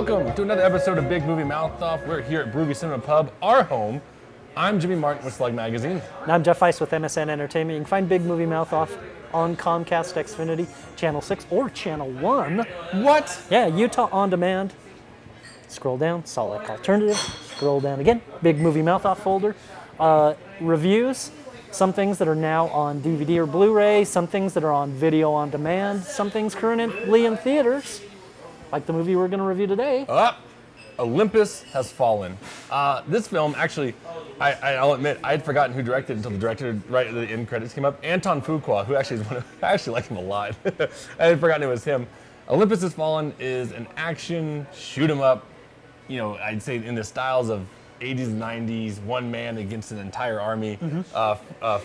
Welcome to another episode of Big Movie Mouth Off. We're here at Bruvy Cinema Pub, our home. I'm Jimmy Martin with Slug Magazine. And I'm Jeff Weiss with MSN Entertainment. You can find Big Movie Mouth Off on Comcast Xfinity, Channel 6, or Channel 1. What? Yeah, Utah On Demand. Scroll down, Solid Alternative. Scroll down again, Big Movie Mouth Off folder. Reviews, some things that are now on DVD or Blu-ray, some things that are on video on demand, some things currently in theaters, like the movie we're going to review today. Olympus Has Fallen. This film, actually, I'll admit, I had forgotten who directed it until the director right at the end credits came up. Anton Fuqua, who actually is one of, I actually like him a lot. I had forgotten it was him. Olympus Has Fallen is an action, shoot 'em up, you know, I'd say in the styles of 80s and 90s, one man against an entire army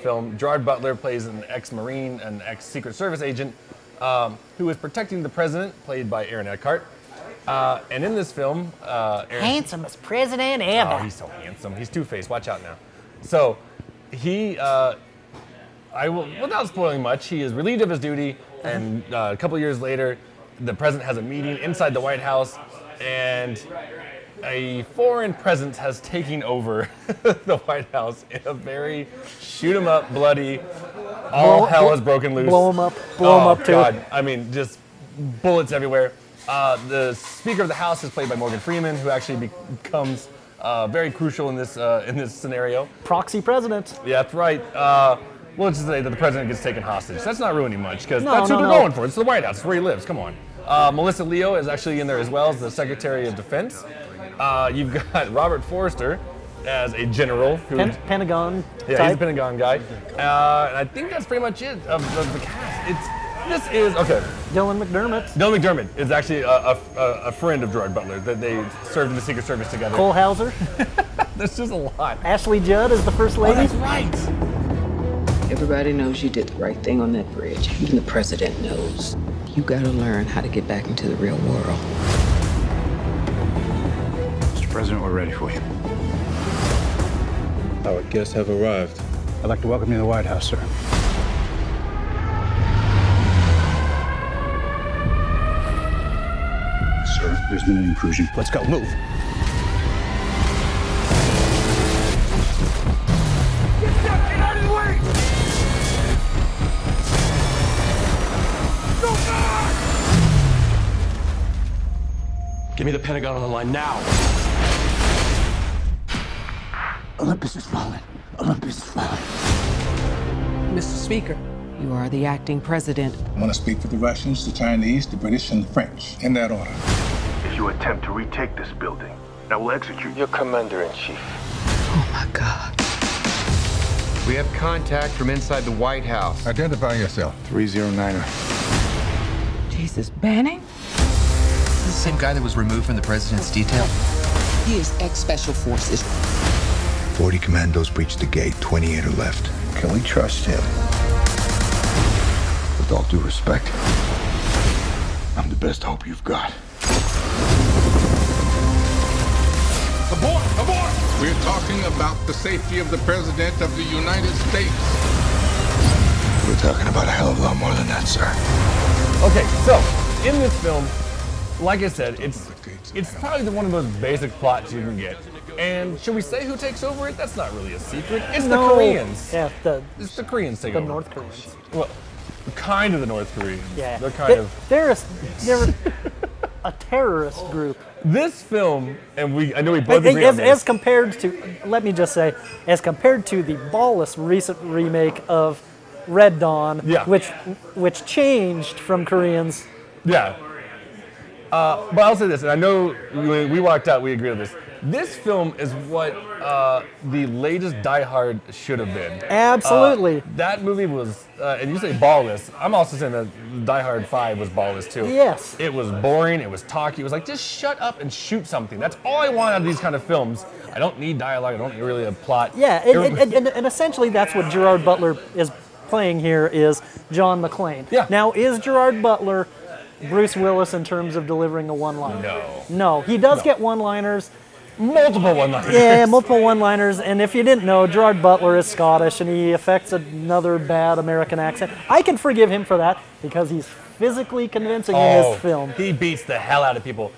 film. Gerard Butler plays an ex-Marine, an ex-Secret Service agent who is protecting the president, played by Aaron Eckhart. And in this film, Handsomest president ever. Oh, he's so handsome. He's Two-Face. Watch out now. So he, without spoiling much, he is relieved of his duty, and a couple years later, the president has a meeting inside the White House, and a foreign presence has taken over the White House in a very shoot-'em-up, bloody, all hell has broken loose. Blow 'em up too. God. I mean, just bullets everywhere. The Speaker of the House is played by Morgan Freeman, who actually becomes very crucial in this scenario. Proxy president. Yeah, that's right. We'll just say that the president gets taken hostage. That's not ruining much, because that's who they're no. going for. It's the White House. It's where he lives. Come on. Melissa Leo is actually in there as well as the Secretary of Defense. You've got Robert Forster as a general. Pentagon Yeah, type. he's a Pentagon guy. And I think that's pretty much it of the cast. Okay. Dylan McDermott. Dylan McDermott is actually a friend of Gerard Butler that they served in the Secret Service together. Cole Hauser. There's just a lot. Ashley Judd is the first lady. Oh, that's right. Everybody knows you did the right thing on that bridge. Even the president knows. You gotta learn how to get back into the real world. Mr. President, we're ready for you. Our guests have arrived. I'd like to welcome you to the White House, sir. Sir, there's been an intrusion. Let's go. Move. Get out of the way! Go back! Give me the Pentagon on the line now. Olympus is falling. Olympus is falling. Mr. Speaker, you are the acting president. I want to speak for the Russians, the Chinese, the British, and the French, in that order. If you attempt to retake this building, I will execute Your commander-in-chief. Oh my God. We have contact from inside the White House. Identify yourself. 309er. Jesus, Banning? Is this the same guy that was removed from the president's detail? He is ex-Special Forces. 40 commandos breached the gate, 28 are left. Can we trust him? With all due respect, I'm the best hope you've got. Abort! Abort! We're talking about the safety of the President of the United States. We're talking about a hell of a lot more than that, sir. Okay, so in this film, like I said, it's probably one of those basic plots you can get. And should we say who takes over it? That's not really a secret. It's the Koreans. Yeah, It's the Koreans take the over. North Koreans. Well, kind of the North Koreans. Yeah. They're kind of. They're a terrorist group. This film, and I know we both agree on As this. compared to, let me just say, as compared to the ballless recent remake of Red Dawn, Yeah. which changed from Koreans. Yeah. But I'll say this, and I know when we walked out, we agreed on this. This film is what the latest Die Hard should have been. Absolutely. That movie was, and you say ballless, I'm also saying that Die Hard 5 was ballless too. Yes. It was boring, it was talky, it was like, just shut up and shoot something. That's all I want out of these kind of films. I don't need dialogue, I don't need really a plot. Yeah, and essentially that's what Gerard Butler is playing here, is John McClane. Yeah. Now, is Gerard Butler Bruce Willis in terms of delivering a one-liner? No. No, he does get one-liners. multiple one-liners. Yeah, multiple one-liners. And if you didn't know, Gerard Butler is Scottish, and he affects another bad American accent. I can forgive him for that because he's physically convincing in this film. He beats the hell out of people.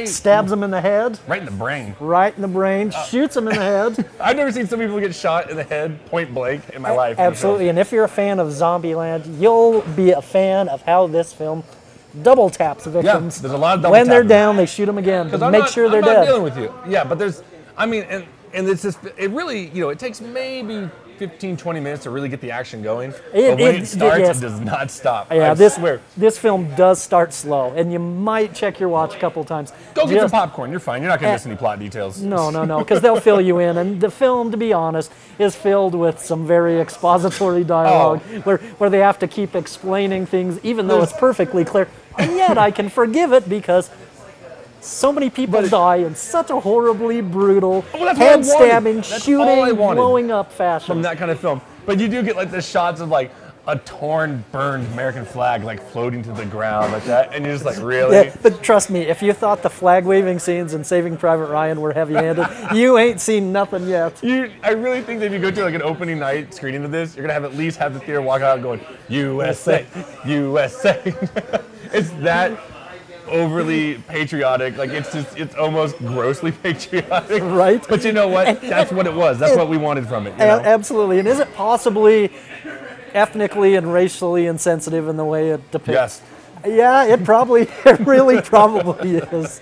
Stabs him in the head. Right in the brain. Right in the brain. Shoots him in the head. I've never seen some people get shot in the head point blank in my life. Absolutely. And if you're a fan of Zombieland, you'll be a fan of how this film double taps victims. Yeah, there's a lot of double When they're tapping. down, they shoot them again to make sure they're I'm not dead. dealing with you. Yeah, but there's, I mean, and it's just, it really, it takes maybe 15, 20 minutes to really get the action going. But when it starts, yes. it does not stop. Yeah, I swear. This film does start slow, and you might check your watch a couple of times. Go get some popcorn. You're fine. You're not going to miss any plot details. No, because they'll fill you in. And the film, to be honest, is filled with some very expository dialogue where they have to keep explaining things, even though it's perfectly clear. And yet I can forgive it because so many people die in such a horribly brutal, head-stabbing, shooting, blowing up fashion. From that kind of film. But you do get like the shots of like a torn, burned American flag like floating to the ground like that, and you're just like, really? Yeah, but trust me, if you thought the flag-waving scenes in Saving Private Ryan were heavy-handed, you ain't seen nothing yet. I really think that if you go to like an opening night screening of this, you're gonna have at least half the theater walk out going, USA, USA. It's that overly patriotic, like it's almost grossly patriotic, right? But you know what? That's what it was. That's what we wanted from it. You know? Absolutely. And is it possibly ethnically and racially insensitive in the way it depicts? Yes. Yeah, it really probably is.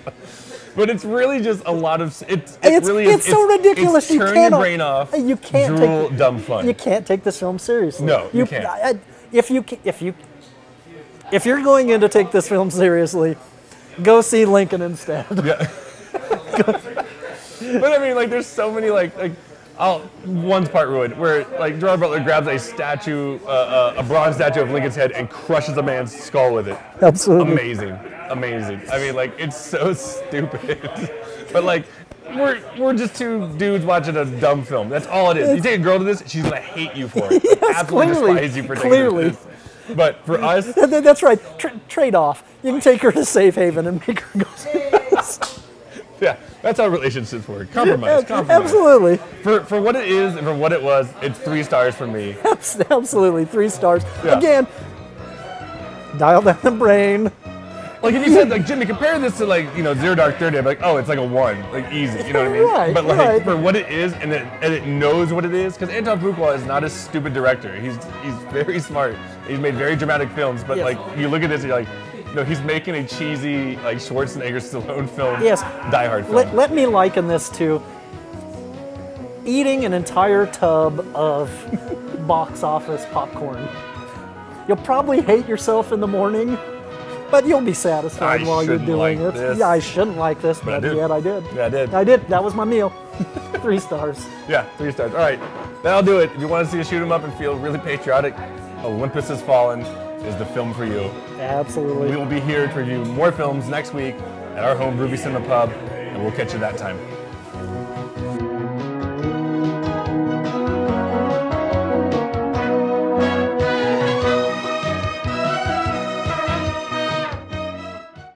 But it's really just a lot of it's so ridiculous. It's turn your brain off. You can't drool, dumb fun. You can't take this film seriously. No, you can't. If you're going in to take this film seriously, go see Lincoln instead. Yeah. But I mean, like, there's so many one's part ruined where like Gerard Butler grabs a statue, a bronze statue of Lincoln's head and crushes a man's skull with it. Absolutely. Amazing. I mean, like, it's so stupid. But like, we're just two dudes watching a dumb film. That's all it is. You take a girl to this, she's gonna hate you for it. Yes, absolutely despise you for taking her to this. But for us, that's right. Trade off. You can take her to Safe Haven and make her go see this. Yeah, that's how relationships work. Compromise. Absolutely. For what it is and for what it was, it's 3 stars for me. Absolutely, 3 stars. Yeah. Again, dial down the brain. Like if you said, like, Jimmy, compare this to like, Zero Dark 30, I'd be like, oh, it's like a 1, like easy, you know what I mean? Right, but like right. for what it is, and it knows what it is, because Anton Fuqua is not a stupid director. He's very smart. He's made very dramatic films, but Yes. like you look at this, and you're like, he's making a cheesy like Schwarzenegger Stallone film. Yes. Die Hard film. Let me liken this to eating an entire tub of box office popcorn. You'll probably hate yourself in the morning, but you'll be satisfied while you're doing it. This. Yeah, I shouldn't like this, but yet I did. Yeah, I did. I did. That was my meal. 3 stars. Yeah, 3 stars. All right, that'll do it. If you want to see us shoot 'em up and feel really patriotic, Olympus Has Fallen is the film for you. Absolutely. We will be here to review more films next week at our home Ruby Cinema Pub, and we'll catch you that time.